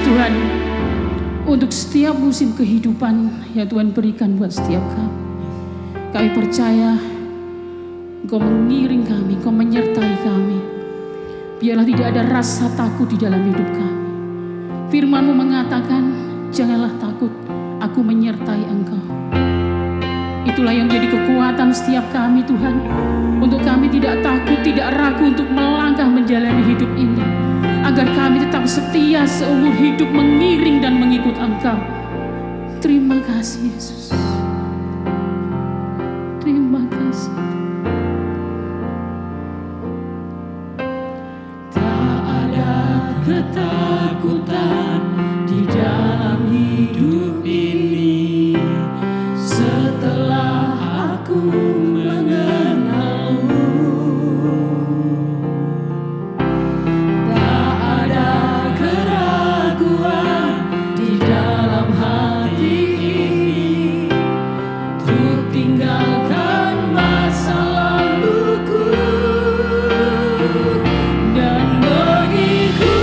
Tuhan, untuk setiap musim kehidupan yang Tuhan berikan buat setiap kami. Kami percaya Engkau mengiring kami, Engkau menyertai kami. Biarlah tidak ada rasa takut di dalam hidup kami. Firman-Mu mengatakan, janganlah takut, aku menyertai Engkau. Itulah yang menjadi kekuatan setiap kami Tuhan. Untuk kami tidak takut, tidak ragu untuk melangkah menjalani hidup ini. Agar kami tetap setia seumur hidup mengiring dan mengikut Engkau. Terima kasih Yesus. Terima kasih. Tak ada ketakutan di dalam hidup ini setelah aku mengenal-Mu. Tak ada keraguan di dalam hati ini untuk tinggalkan masa laluku dan mengikut-Mu.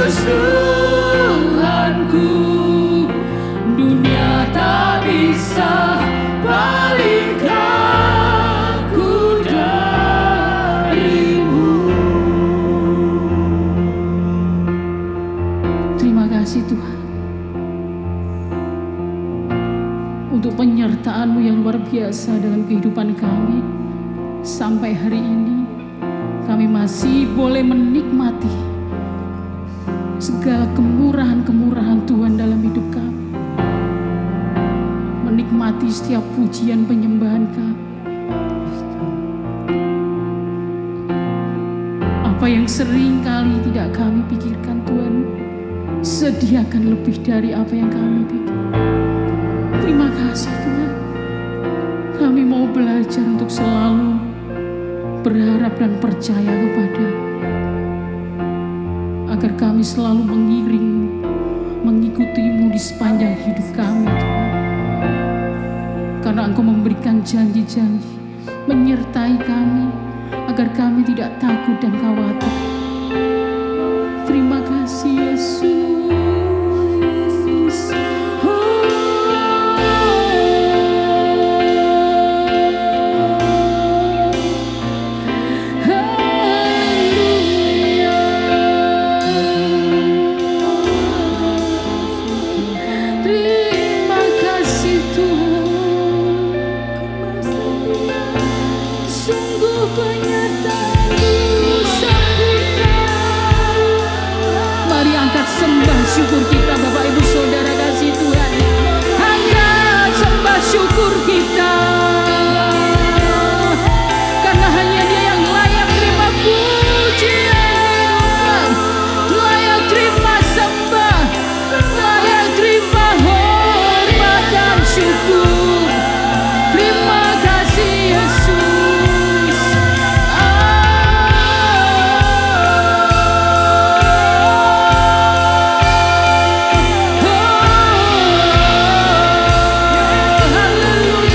Yesus Tuhanku, dunia tak bisa palingkan aku darimu. Terima kasih Tuhan untuk penyertaan-Mu yang luar biasa dalam kehidupan kami. Sampai hari ini kami masih boleh menikmati segala kemurahan-kemurahan Tuhan dalam hidup kami. Menikmati setiap pujian penyembahan kami. Apa yang sering kali tidak kami pikirkan, Tuhan sediakan lebih dari apa yang kami pikir. Terima kasih Tuhan. Kami mau belajar untuk selalu berharap dan percaya kepada, agar kami selalu mengiring-Mu, mengikuti-Mu di sepanjang hidup kami Tuhan. Karena Engkau memberikan janji-janji menyertai kami, agar kami tidak takut dan khawatir. Terima kasih Yesus. Sembah syukur kita Bapak Ibu Saudara kasih Tuhan. Angkat sembah syukur kita, karena hanya Dia yang layak terima pujian, layak terima sembah, layak terima hormat dan syukur. Terima kasih Yesus. Haleluya.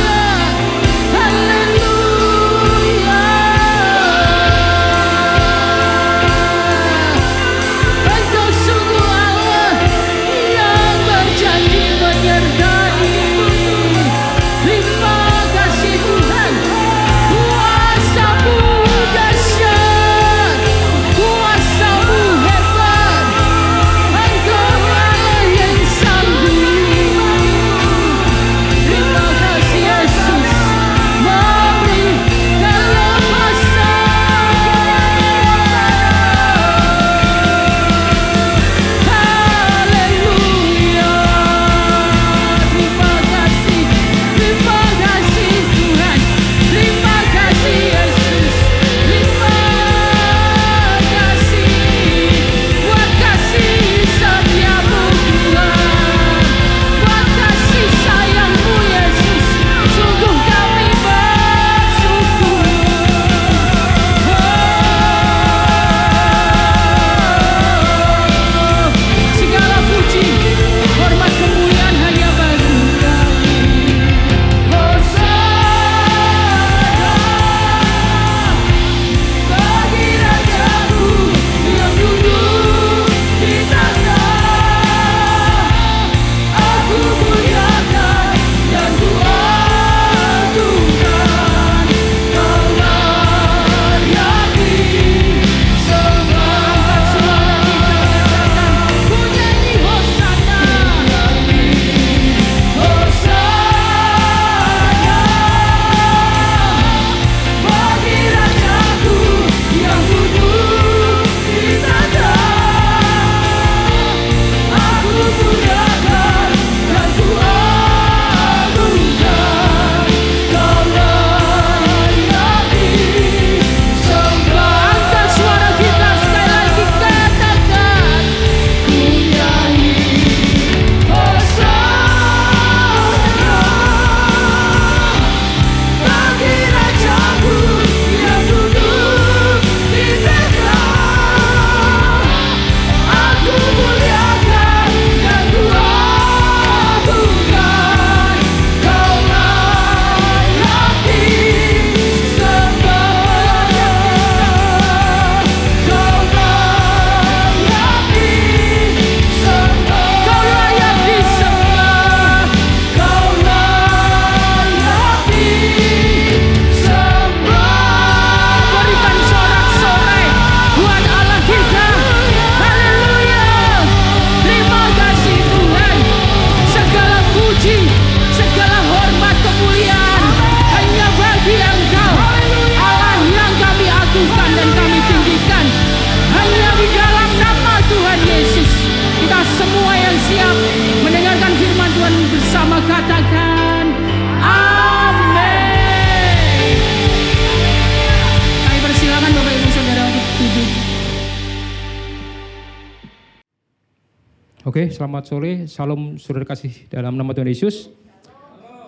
Oke, selamat sore. Salam saudara kasih dalam nama Tuhan Yesus.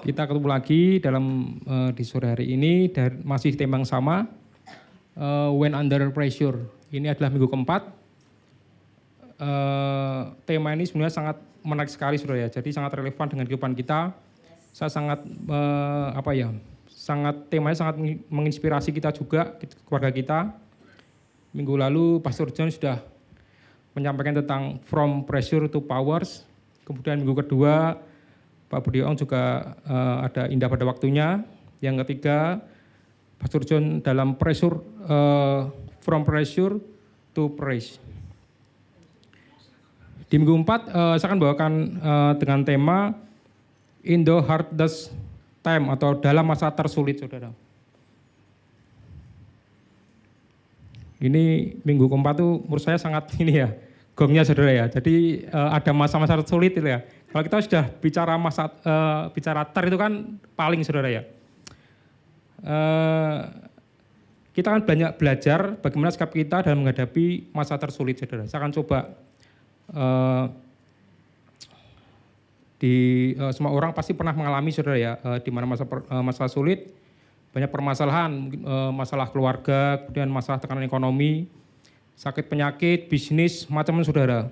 Kita ketemu lagi dalam di sore hari ini dan masih tema yang sama. When under pressure. Ini adalah minggu keempat. Tema ini sebenarnya sangat menarik sekali, saudara ya. Jadi sangat relevan dengan kehidupan kita. Saya sangat temanya sangat menginspirasi kita juga, keluarga kita. Minggu lalu Pastor John sudah menyampaikan tentang from pressure to powers. Kemudian minggu kedua Pak Budi Ong juga ada indah pada waktunya. Yang ketiga Pastor John dalam pressure from pressure to praise. Di minggu 4 saya akan bawakan dengan tema in the hardest time atau dalam masa tersulit, saudara. Ini minggu keempat tuh menurut saya sangat ini ya, gongnya saudara ya. Jadi ada masa-masa sulit itu ya. Kalau kita sudah bicara ter itu kan paling saudara ya. Kita akan banyak belajar bagaimana sikap kita dalam menghadapi masa tersulit saudara. Saya akan coba semua orang pasti pernah mengalami saudara ya, di mana masa sulit. Banyak permasalahan, masalah keluarga, kemudian masalah tekanan ekonomi, sakit penyakit, bisnis, macam-macam saudara.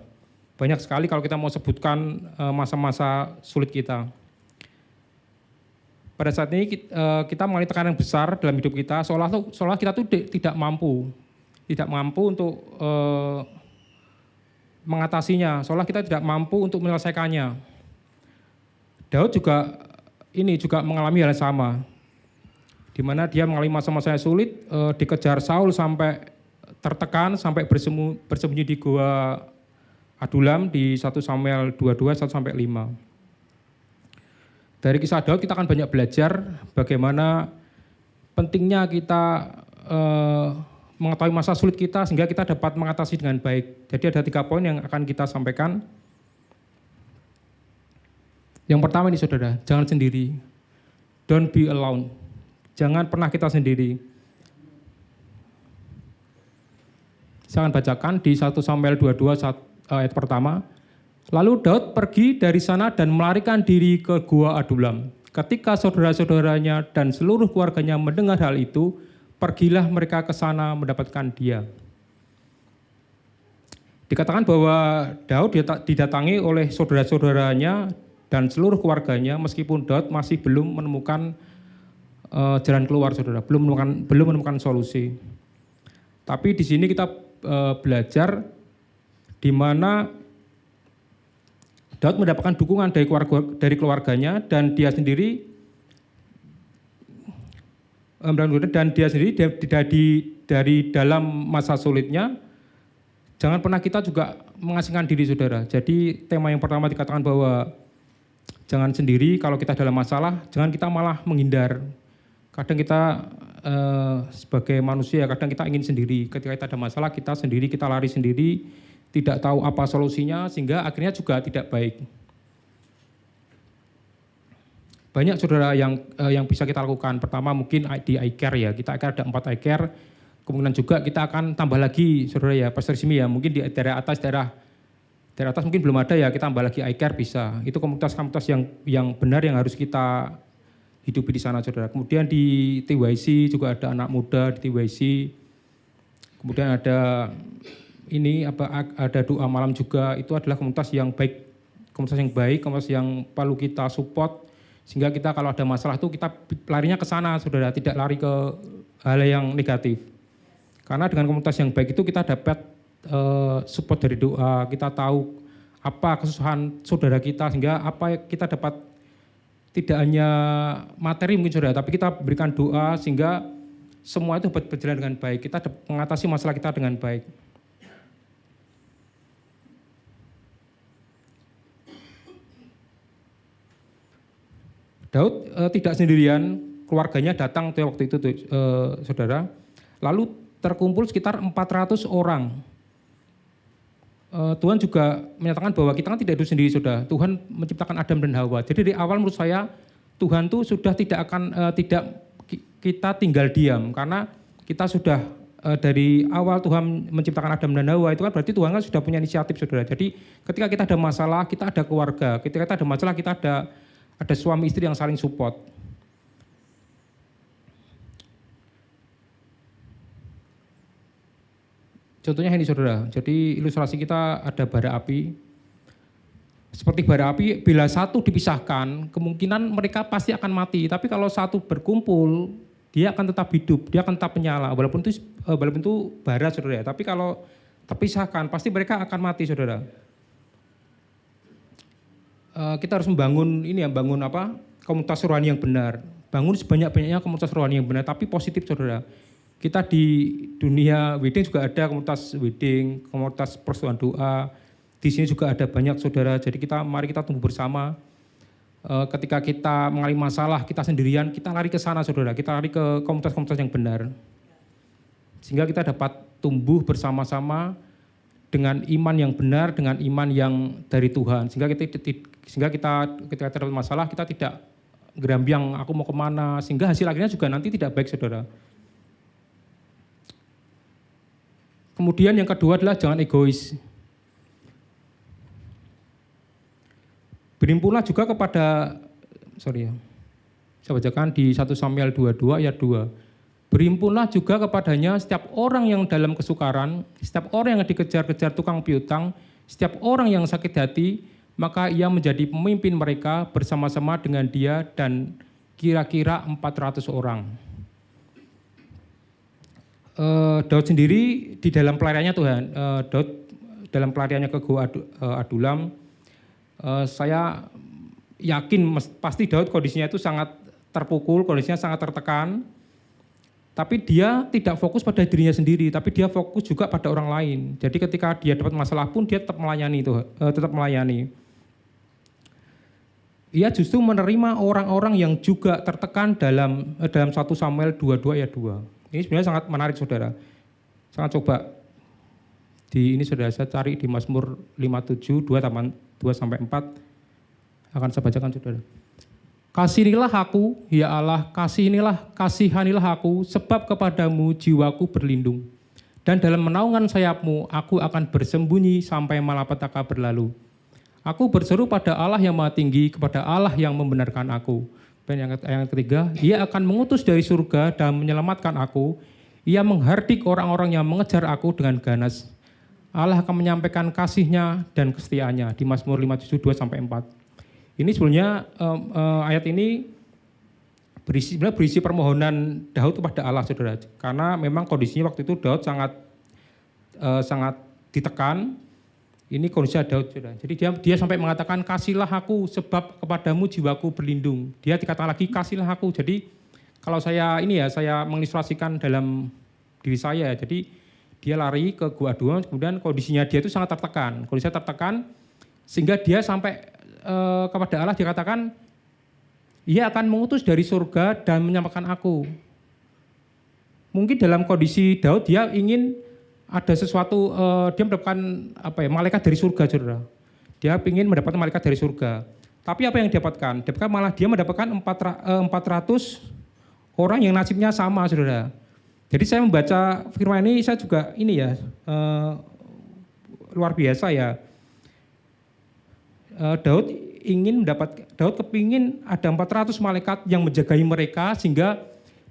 Banyak sekali kalau kita mau sebutkan masa-masa sulit kita. Pada saat ini kita mengalami tekanan besar dalam hidup kita, seolah kita tuh tidak mampu untuk mengatasinya, seolah kita tidak mampu untuk menyelesaikannya. Daud juga mengalami hal yang sama. Di mana dia mengalami masa-masa yang sulit, dikejar Saul sampai tertekan, sampai bersembunyi di gua Adulam di 1 Samuel 22, 1-5. Dari kisah Daud kita akan banyak belajar bagaimana pentingnya kita mengetahui masa sulit kita sehingga kita dapat mengatasi dengan baik. Jadi ada 3 poin yang akan kita sampaikan. Yang pertama ini saudara, jangan sendiri. Don't be alone. Jangan pernah kita sendiri. Saya akan bacakan di 1 Samuel 22 ayat pertama. Lalu Daud pergi dari sana dan melarikan diri ke gua Adulam. Ketika saudara-saudaranya dan seluruh keluarganya mendengar hal itu, pergilah mereka ke sana mendapatkan dia. Dikatakan bahwa Daud didatangi oleh saudara-saudaranya dan seluruh keluarganya meskipun Daud masih belum menemukan jalan keluar saudara, belum menemukan solusi. Tapi di sini kita belajar di mana Daud mendapatkan dukungan dari keluarganya dan dia sendiri dari dalam masa sulitnya. Jangan pernah kita juga mengasingkan diri saudara. Jadi tema yang pertama dikatakan bahwa jangan sendiri kalau kita dalam masalah, jangan kita malah menghindar. Kadang kita sebagai manusia, kadang kita ingin sendiri. Ketika kita ada masalah, kita sendiri, kita lari sendiri, tidak tahu apa solusinya, sehingga akhirnya juga tidak baik. Banyak saudara yang bisa kita lakukan. Pertama mungkin di iCare ya, kita ada 4 iCare. Kemungkinan juga kita akan tambah lagi saudara ya, Pastor Simi ya, mungkin di daerah atas mungkin belum ada ya, kita tambah lagi iCare bisa. Itu komunitas-komunitas yang benar yang harus kita hidupi di sana saudara. Kemudian di TYC juga ada anak muda di TYC. Kemudian ada doa malam juga. Itu adalah komunitas yang baik, komunitas yang perlu kita support sehingga kita kalau ada masalah itu kita larinya ke sana saudara, tidak lari ke hal yang negatif. Karena dengan komunitas yang baik itu kita dapat support dari doa, kita tahu apa kesusahan saudara kita sehingga apa kita dapat tidak hanya materi mungkin saudara, tapi kita berikan doa sehingga semua itu berjalan dengan baik. Kita mengatasi masalah kita dengan baik. Daud tidak sendirian, keluarganya datang waktu itu saudara. Lalu terkumpul sekitar 400 orang. Tuhan juga menyatakan bahwa kita kan tidak hidup sendiri saudara. Tuhan menciptakan Adam dan Hawa. Jadi dari awal menurut saya Tuhan tuh sudah tidak kita tinggal diam karena kita sudah dari awal Tuhan menciptakan Adam dan Hawa itu kan berarti Tuhan kan sudah punya inisiatif saudara. Jadi ketika kita ada masalah kita ada keluarga, ketika kita ada masalah kita ada suami istri yang saling support. Contohnya ini saudara, jadi ilustrasi kita ada bara api. Seperti bara api, bila satu dipisahkan, kemungkinan mereka pasti akan mati. Tapi kalau satu berkumpul, dia akan tetap hidup, dia akan tetap menyala. Walaupun itu bara saudara, tapi kalau terpisahkan, pasti mereka akan mati saudara. Kita harus membangun komunitas rohani yang benar. Bangun sebanyak-banyaknya komunitas rohani yang benar, tapi positif saudara. Kita di dunia wedding juga ada komunitas wedding, komunitas persekutuan doa. Di sini juga ada banyak saudara. Jadi mari kita tumbuh bersama. Ketika kita mengalami masalah, kita sendirian, kita lari ke sana saudara. Kita lari ke komunitas-komunitas yang benar. Sehingga kita dapat tumbuh bersama-sama dengan iman yang benar, dengan iman yang dari Tuhan. Sehingga kita ketika terdapat masalah, kita tidak gerambiang aku mau kemana. Sehingga hasil akhirnya juga nanti tidak baik saudara. Kemudian yang kedua adalah jangan egois. Berhimpunlah juga kepada, saya bacakan di 1 Samuel 22 ayat 2. Berhimpunlah juga kepadanya setiap orang yang dalam kesukaran, setiap orang yang dikejar-kejar tukang piutang, setiap orang yang sakit hati, maka ia menjadi pemimpin mereka bersama-sama dengan dia dan kira-kira 400 orang. Daud sendiri di dalam pelariannya Tuhan, Daud dalam pelariannya ke Gua Adulam, saya yakin pasti Daud kondisinya itu sangat terpukul, kondisinya sangat tertekan, tapi dia tidak fokus pada dirinya sendiri, tapi dia fokus juga pada orang lain. Jadi ketika dia dapat masalah pun dia tetap melayani. Ia justru menerima orang-orang yang juga tertekan dalam 1 Samuel 22 ayat 2. Ini sebenarnya sangat menarik saudara. Sangat coba ini saudara saya cari di Mazmur 57 2 sampai 4 akan saya bacakan saudara. Kasihanilah aku, ya Allah, kasihanilah aku, sebab kepadamu jiwaku berlindung. Dan dalam menaungan sayapmu, aku akan bersembunyi sampai malapetaka berlalu. Aku berseru pada Allah yang Maha Tinggi, kepada Allah yang membenarkan aku. Dan yang ketiga, ia akan mengutus dari surga dan menyelamatkan aku. Ia menghardik orang-orang yang mengejar aku dengan ganas. Allah akan menyampaikan kasih-Nya dan kesetiaannya di Mazmur 57 2 sampai 4. Ini sebenarnya ayat ini berisi permohonan Daud kepada Allah saudara. Karena memang kondisinya waktu itu Daud sangat ditekan. Ini kondisi Daud saudara. Jadi dia sampai mengatakan kasihlah aku sebab kepadamu jiwaku berlindung. Dia dikatakan lagi kasihlah aku. Jadi kalau saya mengilustrasikan dalam diri saya. Jadi dia lari ke Gua Adulam, kemudian kondisinya dia itu sangat tertekan. Kondisinya tertekan sehingga dia sampai kepada Allah dikatakan ia akan mengutus dari surga dan menyampaikan aku. Mungkin dalam kondisi Daud dia ingin ada sesuatu, dia mendapatkan malaikat dari surga saudara. Dia ingin mendapatkan malaikat dari surga. Tapi apa yang didapatkan? Malah dia mendapatkan 400 orang yang nasibnya sama saudara. Jadi saya membaca firman ini saya juga luar biasa ya. Daud kepingin ada 400 malaikat yang menjagai mereka sehingga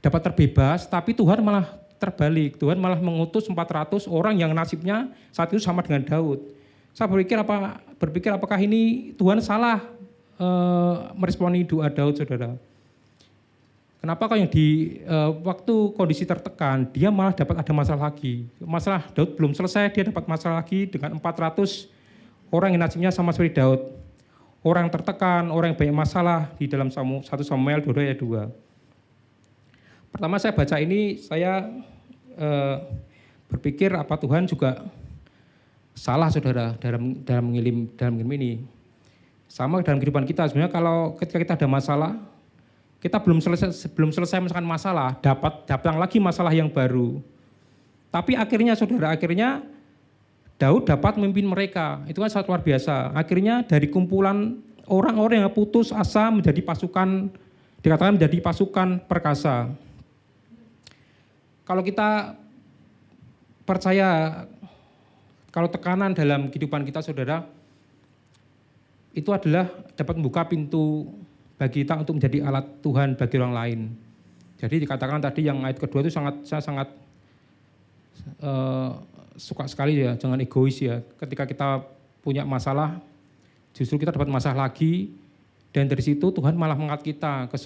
dapat terbebas, tapi Tuhan malah terbalik. Tuhan malah mengutus 400 orang yang nasibnya saat itu sama dengan Daud. Saya berpikir apakah ini Tuhan salah meresponi doa Daud saudara. Kenapa kalau yang waktu kondisi tertekan dia malah dapat ada masalah lagi. Masalah Daud belum selesai, dia dapat masalah lagi dengan 400 orang yang nasibnya sama seperti Daud. Orang tertekan, orang yang banyak masalah di dalam 1 Samuel 22 ayat 2. Pertama saya baca ini, saya berpikir apa Tuhan juga salah saudara dalam mengirim ini. Sama dalam kehidupan kita sebenarnya kalau ketika kita ada masalah, kita belum selesai menyelesaikan masalah, datang lagi masalah yang baru. Tapi akhirnya Daud dapat memimpin mereka, itu kan sangat luar biasa. Akhirnya dari kumpulan orang-orang yang putus asa menjadi pasukan, dikatakan menjadi pasukan perkasa. Kalau kita percaya kalau tekanan dalam kehidupan kita saudara, itu adalah dapat membuka pintu bagi kita untuk menjadi alat Tuhan bagi orang lain. Jadi dikatakan tadi yang ayat kedua itu saya sangat suka sekali ya, jangan egois ya. Ketika kita punya masalah, justru kita dapat masalah lagi, dan dari situ Tuhan malah mengangkat kita ke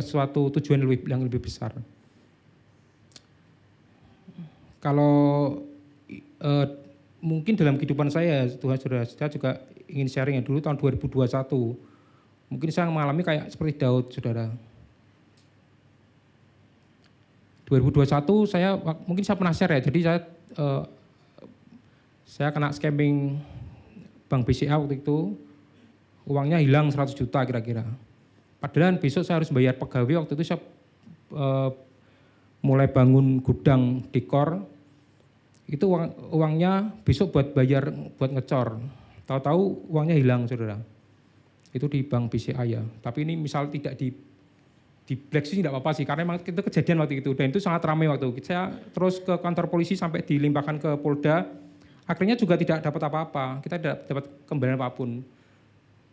suatu tujuan yang lebih besar. Kalau mungkin dalam kehidupan saya, Tuhan saudara, saya juga ingin sharing ya, dulu tahun 2021, mungkin saya mengalami kayak seperti Daud, saudara. 2021 mungkin saya pernah share ya, jadi saya kena scamming Bank BCA waktu itu, uangnya hilang 100 juta kira-kira. Padahal besok saya harus bayar pegawai, waktu itu saya mulai bangun gudang dekor, itu uangnya besok buat bayar, buat ngecor. Tahu-tahu uangnya hilang, saudara. Itu di Bank BCA ya. Tapi ini misal tidak di blacklist tidak apa-apa sih, karena memang itu kejadian waktu itu. Dan itu sangat ramai waktu itu. Saya terus ke kantor polisi sampai dilimpahkan ke Polda. Akhirnya juga tidak dapat apa-apa. Kita tidak dapat kembalian apapun.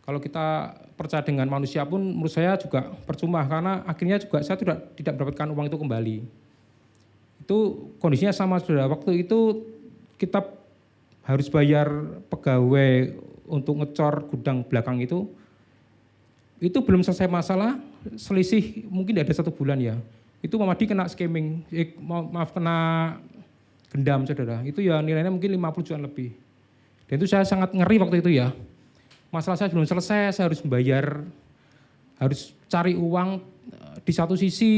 Kalau kita percaya dengan manusia pun menurut saya juga percuma, karena akhirnya juga saya tidak mendapatkan uang itu kembali. Itu kondisinya sama, saudara. Waktu itu kita harus bayar pegawai untuk ngecor gudang belakang itu belum selesai masalah, selisih mungkin ada 1 bulan ya. Itu Mamadi kena scamming, kena gendam, saudara. Itu ya nilainya mungkin 50 juta lebih. Dan itu saya sangat ngeri waktu itu ya. Masalah saya belum selesai, saya harus membayar, harus cari uang. Di satu sisi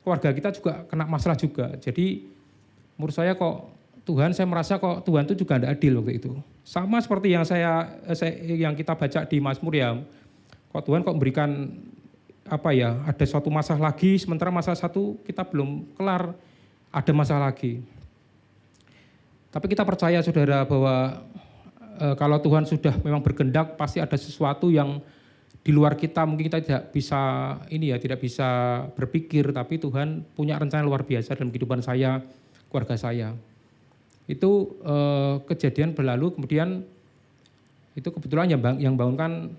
keluarga kita juga kena masalah juga. Jadi menurut saya saya merasa Tuhan itu juga tidak adil waktu itu. Sama seperti yang kita baca di Mazmur ya. Tuhan memberikan ada suatu masalah lagi, sementara masalah satu kita belum kelar, ada masalah lagi. Tapi kita percaya, saudara, bahwa kalau Tuhan sudah memang berkehendak, pasti ada sesuatu yang di luar kita, mungkin kita tidak bisa berpikir, tapi Tuhan punya rencana luar biasa dalam kehidupan saya, keluarga saya. Itu kejadian berlalu, kemudian itu kebetulan yang bangunkan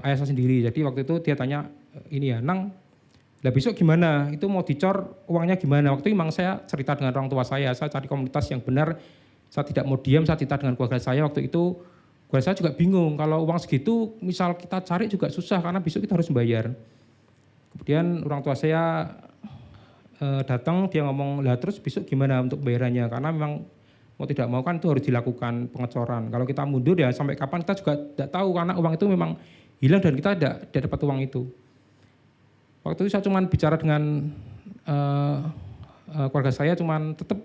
ayah saya sendiri. Jadi waktu itu dia tanya, Nang, lah besok gimana? Itu mau dicor uangnya gimana? Waktu itu memang saya cerita dengan orang tua saya cari komunitas yang benar, saya tidak mau diam, saya cerita dengan keluarga saya. Waktu itu keluarga saya juga bingung, kalau uang segitu misal kita cari juga susah karena besok kita harus membayar. Kemudian orang tua saya datang, dia ngomong, lah terus besok gimana untuk bayarannya, karena memang mau tidak mau kan itu harus dilakukan pengecoran. Kalau kita mundur ya sampai kapan kita juga tidak tahu, karena uang itu memang hilang dan kita tidak dapat uang itu. Waktu itu saya cuma bicara dengan keluarga saya, cuma tetap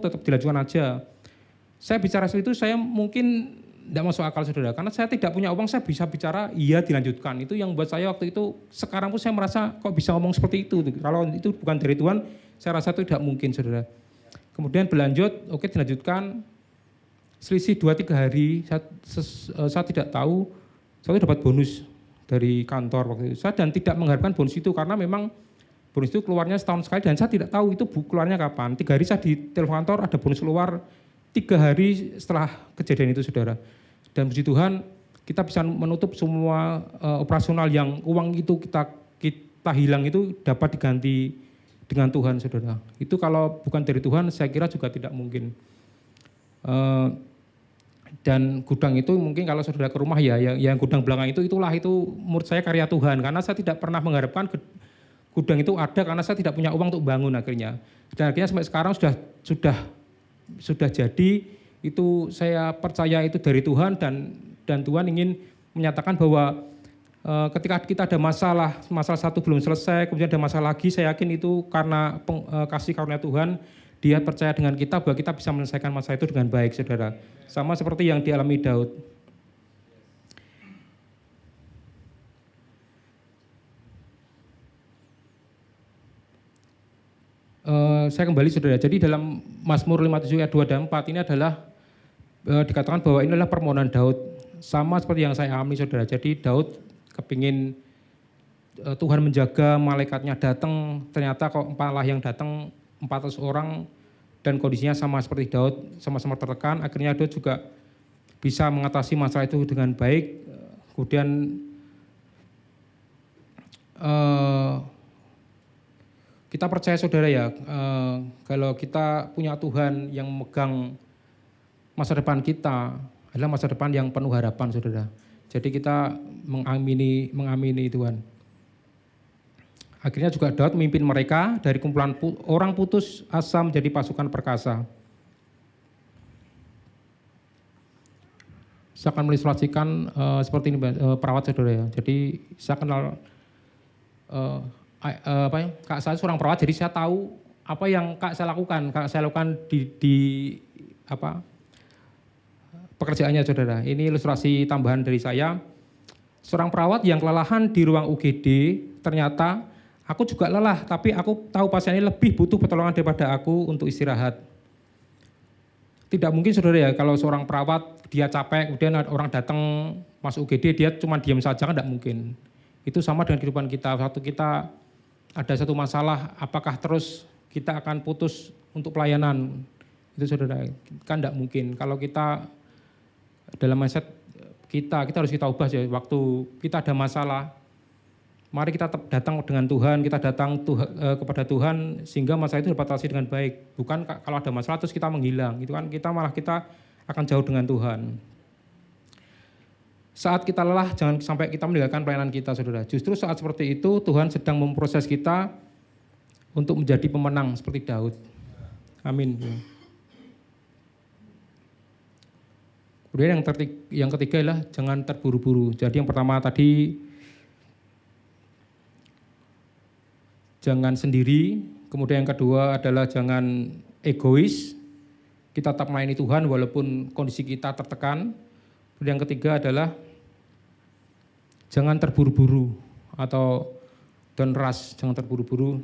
tetap dilajukan aja. Saya bicara seperti itu, saya mungkin tidak masuk akal, saudara, karena saya tidak punya uang, saya bisa bicara iya dilanjutkan. Itu yang buat saya waktu itu, sekarang pun saya merasa kok bisa ngomong seperti itu. Kalau itu bukan dari Tuhan, saya rasa itu tidak mungkin, saudara. Kemudian berlanjut, oke, dilanjutkan, selisih 2-3 hari, saya tidak tahu, saya dapat bonus dari kantor waktu itu. Saya dan tidak mengharapkan bonus itu, karena memang bonus itu keluarnya setahun sekali dan saya tidak tahu itu keluarnya kapan. 3 hari saya di telepon kantor, ada bonus keluar 3 hari setelah kejadian itu, saudara. Dan puji Tuhan kita bisa menutup semua operasional yang uang itu kita hilang itu dapat diganti dengan Tuhan, saudara. Itu kalau bukan dari Tuhan saya kira juga tidak mungkin. Dan gudang itu mungkin kalau saudara ke rumah ya, yang gudang belakang itu menurut saya karya Tuhan, karena saya tidak pernah mengharapkan gudang itu ada, karena saya tidak punya uang untuk bangun akhirnya. Dan akhirnya sampai sekarang sudah jadi, itu saya percaya itu dari Tuhan, dan Tuhan ingin menyatakan bahwa ketika kita ada masalah satu belum selesai, kemudian ada masalah lagi, saya yakin itu karena kasih karunia Tuhan, dia percaya dengan kita bahwa kita bisa menyelesaikan masalah itu dengan baik, saudara. Sama seperti yang dialami Daud. Saya kembali, saudara. Jadi dalam Mazmur 57 ayat 2 dan 4 ini adalah dikatakan bahwa ini adalah permohonan Daud. Sama seperti yang saya alami, saudara. Jadi Daud kepingin Tuhan menjaga, malaikatnya datang, ternyata kok malah yang datang 400 orang dan kondisinya sama seperti Daud, sama-sama tertekan. Akhirnya Daud juga bisa mengatasi masalah itu dengan baik. Kemudian kita percaya saudara ya, kalau kita punya Tuhan yang memegang masa depan kita adalah masa depan yang penuh harapan saudara. Jadi kita mengamini Tuhan. Akhirnya juga Daud memimpin mereka dari kumpulan orang putus asa menjadi pasukan perkasa. Saya akan mengilustrasikan seperti ini perawat saudara ya. Jadi saya kenal kak saya seorang perawat, jadi saya tahu apa yang kak saya lakukan. Kak saya lakukan di pekerjaannya saudara. Ini ilustrasi tambahan dari saya. Seorang perawat yang kelelahan di ruang UGD, ternyata aku juga lelah, tapi aku tahu pasien ini lebih butuh pertolongan daripada aku untuk istirahat. Tidak mungkin saudara ya, kalau seorang perawat dia capek, kemudian orang datang masuk UGD, dia cuma diam saja, kan tidak mungkin. Itu sama dengan kehidupan kita. Waktu kita ada satu masalah, apakah terus kita akan putus untuk pelayanan? Itu saudara, kan tidak mungkin. Kalau kita dalam mindset kita harus kita ubah ya. Waktu kita ada masalah, mari kita datang dengan Tuhan, kita datang kepada Tuhan sehingga masalah itu dapat atasi dengan baik. Bukan kalau ada masalah terus kita menghilang, itu kan kita akan jauh dengan Tuhan. Saat kita lelah, jangan sampai kita meninggalkan pelayanan kita, saudara. Justru saat seperti itu Tuhan sedang memproses kita untuk menjadi pemenang seperti Daud. Amin. Kemudian yang ketiga adalah jangan terburu-buru. Jadi yang pertama tadi jangan sendiri, kemudian yang kedua adalah jangan egois, kita tetap melayani Tuhan walaupun kondisi kita tertekan. Kemudian yang ketiga adalah jangan terburu-buru atau don't rush, jangan terburu-buru.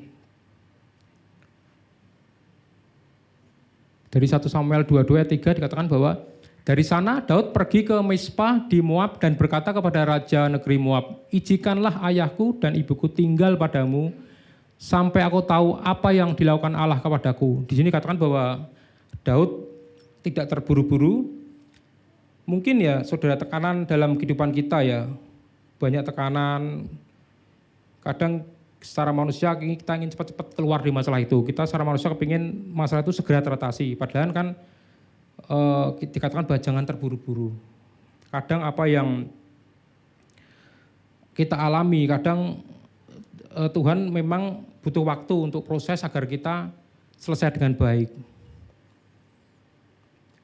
Dari 1 Samuel 22 ayat 3 dikatakan bahwa dari sana Daud pergi ke Mispa di Moab dan berkata kepada raja negeri Moab, izinkanlah ayahku dan ibuku tinggal padamu sampai aku tahu apa yang dilakukan Allah kepadaku. Di sini katakan bahwa Daud tidak terburu-buru. Mungkin ya saudara, tekanan dalam kehidupan kita ya, banyak tekanan. Kadang secara manusia kita ingin cepat-cepat keluar dari masalah itu. Kita secara manusia kepingin masalah itu segera teratasi. Padahal kan dikatakan bahwa jangan terburu-buru. Kadang apa yang kita alami, kadang Tuhan memang butuh waktu untuk proses agar kita selesai dengan baik.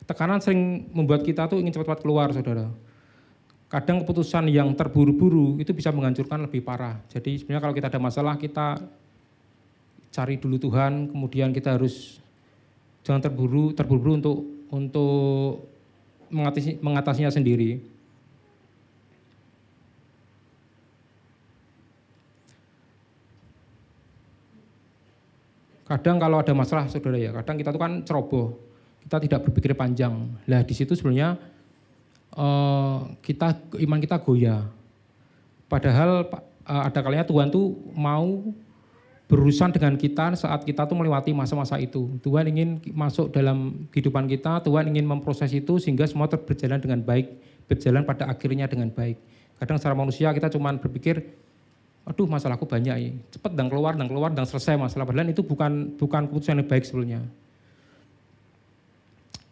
Tekanan sering membuat kita tuh ingin cepat-cepat keluar, saudara. Kadang keputusan yang terburu-buru itu bisa menghancurkan lebih parah. Jadi sebenarnya kalau kita ada masalah, kita cari dulu Tuhan, kemudian kita harus jangan terburu-buru untuk mengatasinya sendiri. Kadang kalau ada masalah saudara ya, kadang kita tuh kan ceroboh, kita tidak berpikir panjang. Lah di situ sebenarnya iman kita goyah. Padahal ada kalanya Tuhan tuh mau berurusan dengan kita saat kita tuh melewati masa-masa itu. Tuhan ingin masuk dalam kehidupan kita, Tuhan ingin memproses itu sehingga semua berjalan dengan baik, berjalan pada akhirnya dengan baik. Kadang secara manusia kita cuma berpikir, aduh masalahku banyak ya, cepat dan keluar dan selesai masalah. Padahal itu bukan keputusan yang baik sebenarnya.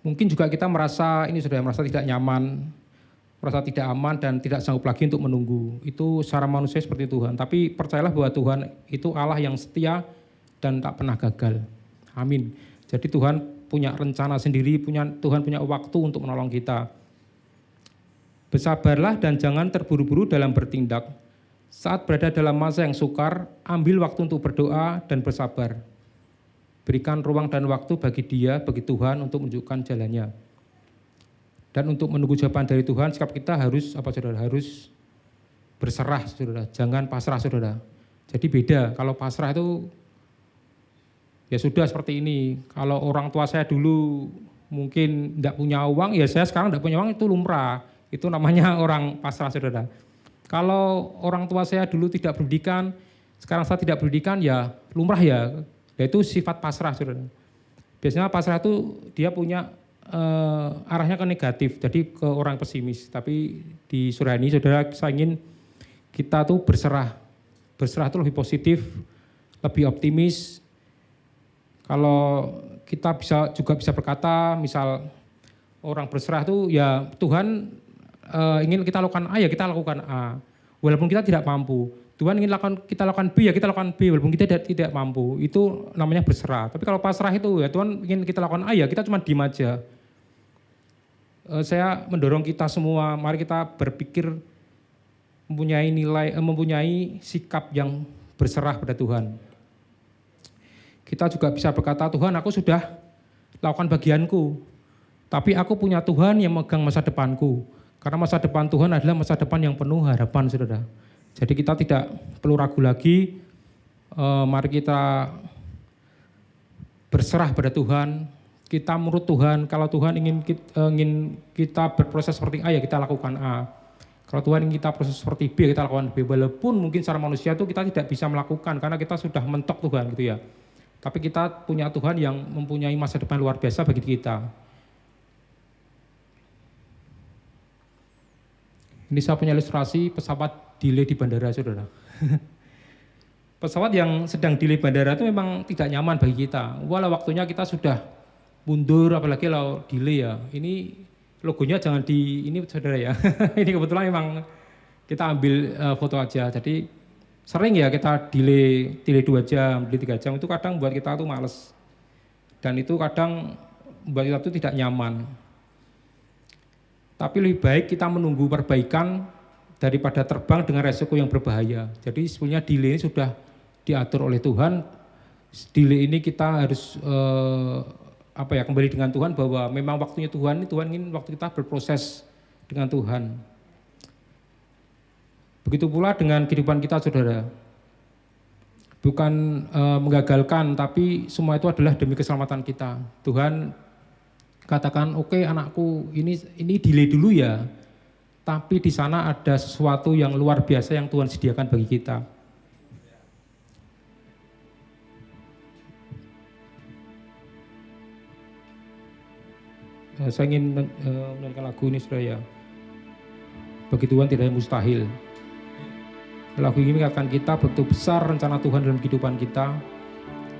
Mungkin juga kita merasa tidak nyaman, merasa tidak aman dan tidak sanggup lagi untuk menunggu. Itu secara manusia seperti Tuhan. Tapi percayalah bahwa Tuhan itu Allah yang setia dan tak pernah gagal. Amin. Jadi Tuhan punya rencana sendiri, Tuhan punya waktu untuk menolong kita. Bersabarlah dan jangan terburu-buru dalam bertindak. Saat berada dalam masa yang sukar, ambil waktu untuk berdoa dan bersabar. Berikan ruang dan waktu bagi bagi Tuhan untuk menunjukkan jalannya. Dan untuk menunggu jawaban dari Tuhan, sikap kita harus harus berserah, saudara. Jangan pasrah, saudara. Jadi beda, kalau pasrah itu ya sudah seperti ini. Kalau orang tua saya dulu mungkin tidak punya uang, ya saya sekarang tidak punya uang, itu lumrah. Itu namanya orang pasrah, saudara. Kalau orang tua saya dulu tidak berpendidikan, sekarang saya tidak berpendidikan, ya lumrah ya. Yaitu sifat pasrah, saudara. Biasanya pasrah itu dia punya arahnya ke negatif, jadi ke orang pesimis. Tapi di surah ini, saudara, saya ingin kita tuh berserah. Berserah itu lebih positif, lebih optimis. Kalau kita juga bisa berkata, misal orang berserah itu ya Tuhan ingin kita lakukan A, ya kita lakukan A. Walaupun kita tidak mampu. Tuhan ingin kita lakukan B, ya kita lakukan B, walaupun kita tidak mampu. Itu namanya berserah. Tapi kalau pasrah itu ya Tuhan ingin kita lakukan A, ya kita cuma diam aja. Saya mendorong kita semua, mari kita berpikir mempunyai sikap yang berserah pada Tuhan. Kita juga bisa berkata, Tuhan, aku sudah lakukan bagianku, tapi aku punya Tuhan yang megang masa depanku. Karena masa depan Tuhan adalah masa depan yang penuh harapan, saudara. Jadi kita tidak perlu ragu lagi, mari kita berserah pada Tuhan, kita menurut Tuhan. Kalau Tuhan ingin kita berproses seperti A, ya kita lakukan A. Kalau Tuhan ingin kita proses seperti B, kita lakukan B. Walaupun mungkin secara manusia itu kita tidak bisa melakukan, karena kita sudah mentok Tuhan gitu ya. Tapi kita punya Tuhan yang mempunyai masa depan luar biasa bagi kita. Ini saya punya ilustrasi pesawat delay di bandara, saudara. Pesawat yang sedang delay bandara itu memang tidak nyaman bagi kita. Walau waktunya kita sudah mundur, apalagi kalau delay ya. Ini logonya jangan ini saudara ya. Ini kebetulan memang kita ambil foto aja. Jadi sering ya kita delay 2 jam, delay 3 jam, itu kadang buat kita tuh males. Dan itu kadang buat kita tuh tidak nyaman. Tapi lebih baik kita menunggu perbaikan daripada terbang dengan resiko yang berbahaya. Jadi sebenarnya delay ini sudah diatur oleh Tuhan. Delay ini kita harus kembali dengan Tuhan, bahwa memang waktunya Tuhan ingin waktu kita berproses dengan Tuhan. Begitu pula dengan kehidupan kita, saudara. Bukan menggagalkan, tapi semua itu adalah demi keselamatan kita. Tuhan katakan, oke, anakku, ini delay dulu ya. Tapi di sana ada sesuatu yang luar biasa yang Tuhan sediakan bagi kita. Saya ingin menyanyikan lagu ini, saudara ya. Bagi Tuhan tidak ada yang mustahil. Lagu ini mengatakan kita begitu besar rencana Tuhan dalam kehidupan kita,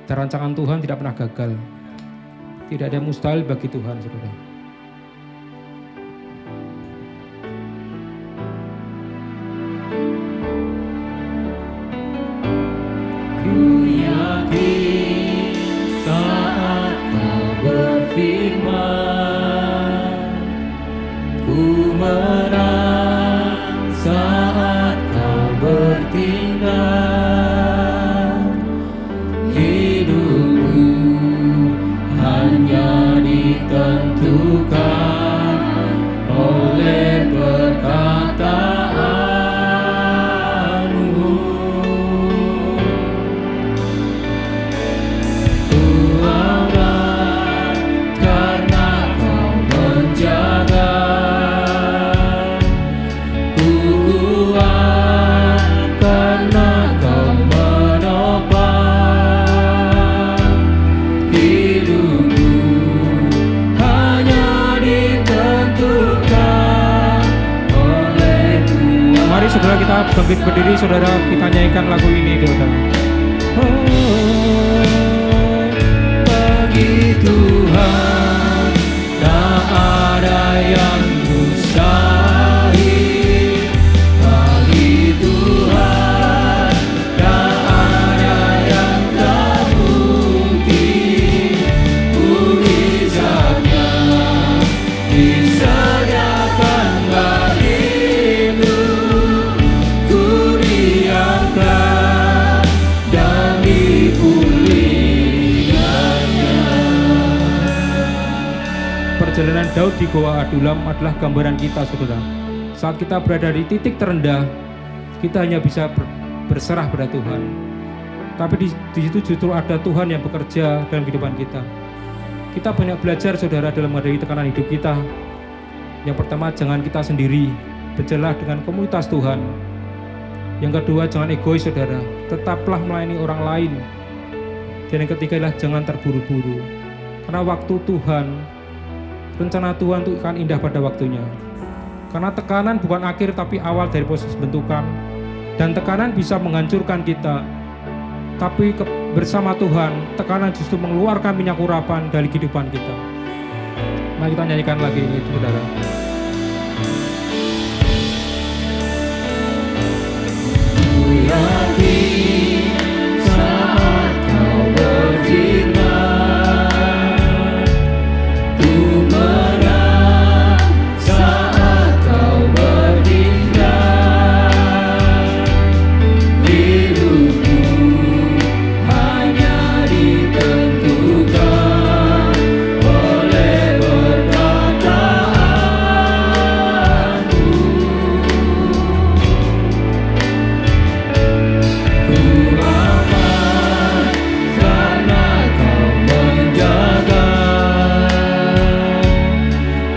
dan rancangan Tuhan tidak pernah gagal. Tidak ada yang mustahil bagi Tuhan, saudara. Ku yakin saat Kau berfirman, ku menang saat Kau bertindak. Hidupku hanya ditentukan oleh perkataanmu. Ku aman karena Kau menjaga. Ku kuat karena Kau menopang. Hidupku hanya ditentukan oleh Tuhan. Mari saudara kita bangkit berdiri, saudara, kita nyanyikan lagu ini, saudara. Bagi Tuhan tak ada yang mustahil. Bagi Tuhan tak ada yang tak mungkin. Mujizatnya disediakan bagimu. Ku diangkat dan dipulihkannya. Perjalanan Daud di Goa Adulam adalah gambaran kita, saudara. Saat kita berada di titik terendah, kita hanya bisa berserah pada Tuhan. Tapi di situ justru ada Tuhan yang bekerja dalam kehidupan kita. Kita banyak belajar, saudara, dalam menghadapi tekanan hidup kita. Yang pertama, jangan kita sendiri, berjalanlah dengan komunitas Tuhan. Yang kedua, jangan egois, saudara. Tetaplah melayani orang lain. Dan yang ketiga adalah jangan terburu-buru. Karena waktu Tuhan, rencana Tuhan itu akan indah pada waktunya. Karena tekanan bukan akhir tapi awal dari proses bentukan. Dan tekanan bisa menghancurkan kita. Tapi bersama Tuhan, tekanan justru mengeluarkan minyak urapan dari kehidupan kita. Mari kita nyanyikan lagi ini, saudara. Saat kau berjinak, ku menang. Saat kau bertindak, hidupku hanya ditentukan oleh perkataanmu. Ku aman karena kau menjaga.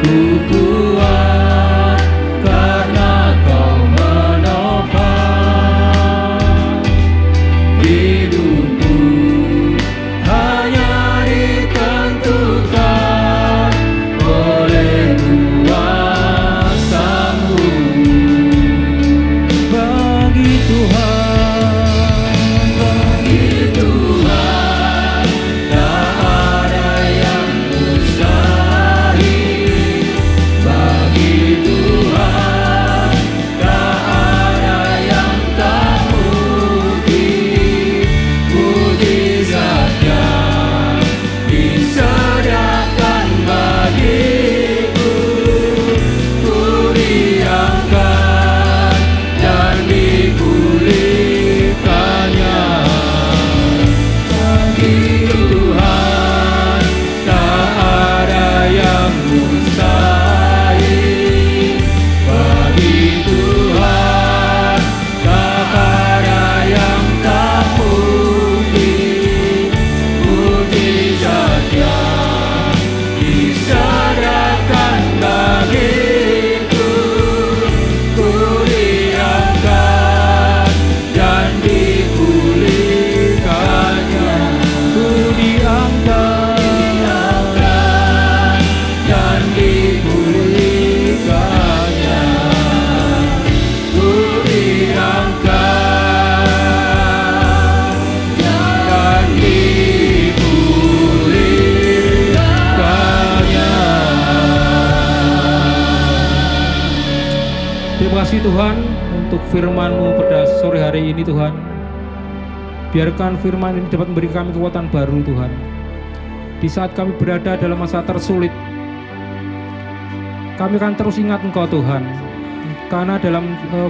Ku kuat karena kau menopang. Hidupku hanya ditentukan oleh kuasa-Mu. Bagi Tuhan, tak ada yang mustahil. Bagi Tuhan, tak ada yang tak mungkin. Mujizatnya disediakan bagiku, ku diangkat dan dipulihkannya. Bagi Tuhan, tak ada yang mustahil. Bagi Tuhan, tak ada yang tak mungkin. Mujizatnya disediakan bagiku, ku diangkat dan dipulihkannya. Ku diangkat dan dipulihkannya. Ku diangkat dan dipulihkannya. Terima kasih Tuhan untuk firman-Mu pada sore hari ini Tuhan. Biarkan firman ini dapat memberi kami kekuatan baru Tuhan. Di saat kami berada dalam masa tersulit, kami akan terus ingat Engkau Tuhan. Karena dalam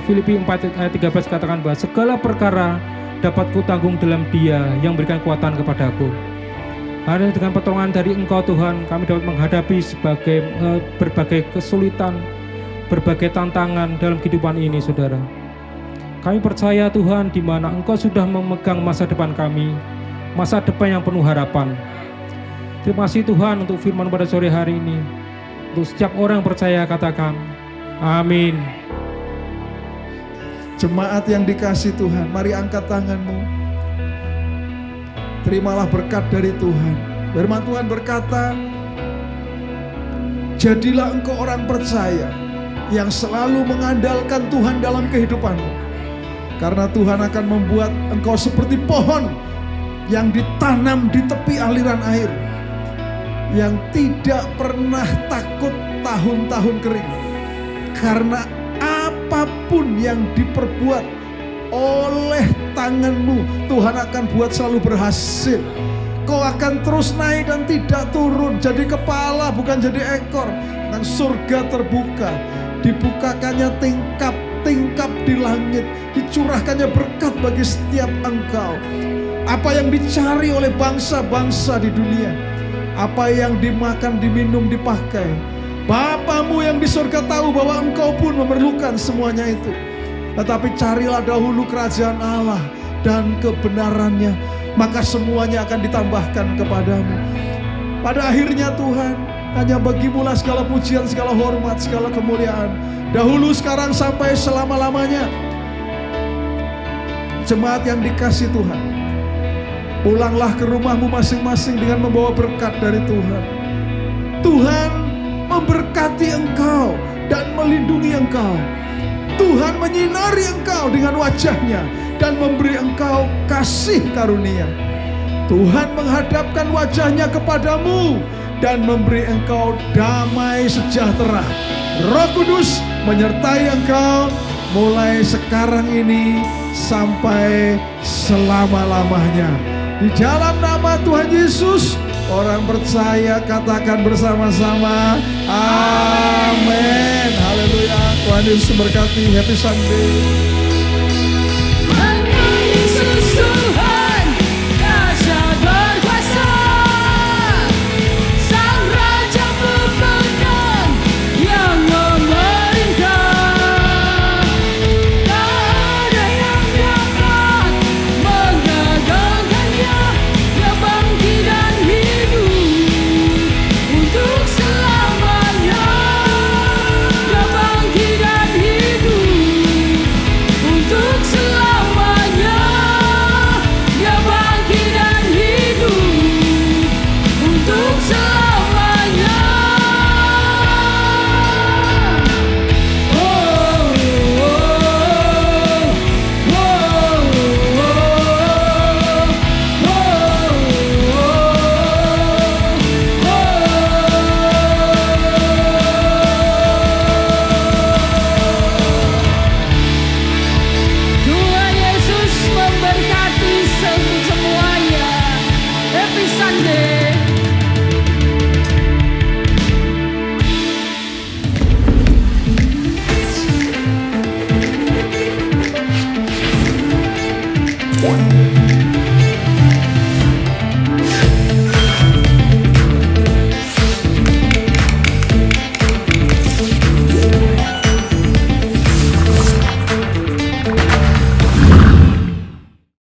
Filipi 4 ayat 13 katakan bahwa segala perkara dapat kutanggung dalam Dia yang memberikan kekuatan kepadaku. Hanya dengan pertolongan dari Engkau Tuhan, kami dapat menghadapi berbagai kesulitan, berbagai tantangan dalam kehidupan ini, saudara. Kami percaya Tuhan, di mana Engkau sudah memegang masa depan kami, masa depan yang penuh harapan. Terima kasih Tuhan untuk firman pada sore hari ini. Untuk setiap orang yang percaya, katakan amin. Jemaat yang dikasih Tuhan, mari angkat tanganmu. Terimalah berkat dari Tuhan. Firman Tuhan berkata, jadilah engkau orang percaya yang selalu mengandalkan Tuhan dalam kehidupanmu. Karena Tuhan akan membuat engkau seperti pohon yang ditanam di tepi aliran air, yang tidak pernah takut tahun-tahun kering. Karena apapun yang diperbuat oleh tanganmu, Tuhan akan buat selalu berhasil. Kau akan terus naik dan tidak turun, jadi kepala bukan jadi ekor. Dan surga terbuka, dibukakannya tingkap di langit, dicurahkannya berkat bagi setiap engkau. Apa yang dicari oleh bangsa-bangsa di dunia, apa yang dimakan, diminum, dipakai, Bapamu yang di surga tahu bahwa engkau pun memerlukan semuanya itu. Tetapi carilah dahulu kerajaan Allah dan kebenarannya, maka semuanya akan ditambahkan kepadamu. Pada akhirnya Tuhan, hanya bagimu lah segala pujian, segala hormat, segala kemuliaan, dahulu, sekarang, sampai selama-lamanya. Jemaat yang dikasih Tuhan, Pulanglah ke rumahmu masing-masing dengan membawa berkat dari Tuhan. Tuhan memberkati engkau dan melindungi engkau. Tuhan menyinari engkau dengan wajahnya dan memberi engkau kasih karunia. Tuhan menghadapkan wajahnya kepadamu dan memberi engkau damai sejahtera. Roh Kudus menyertai engkau mulai sekarang ini sampai selama-lamanya. Di dalam nama Tuhan Yesus, orang percaya katakan bersama-sama, amin. Haleluya. Tuhan Yesus memberkati. Happy Sunday.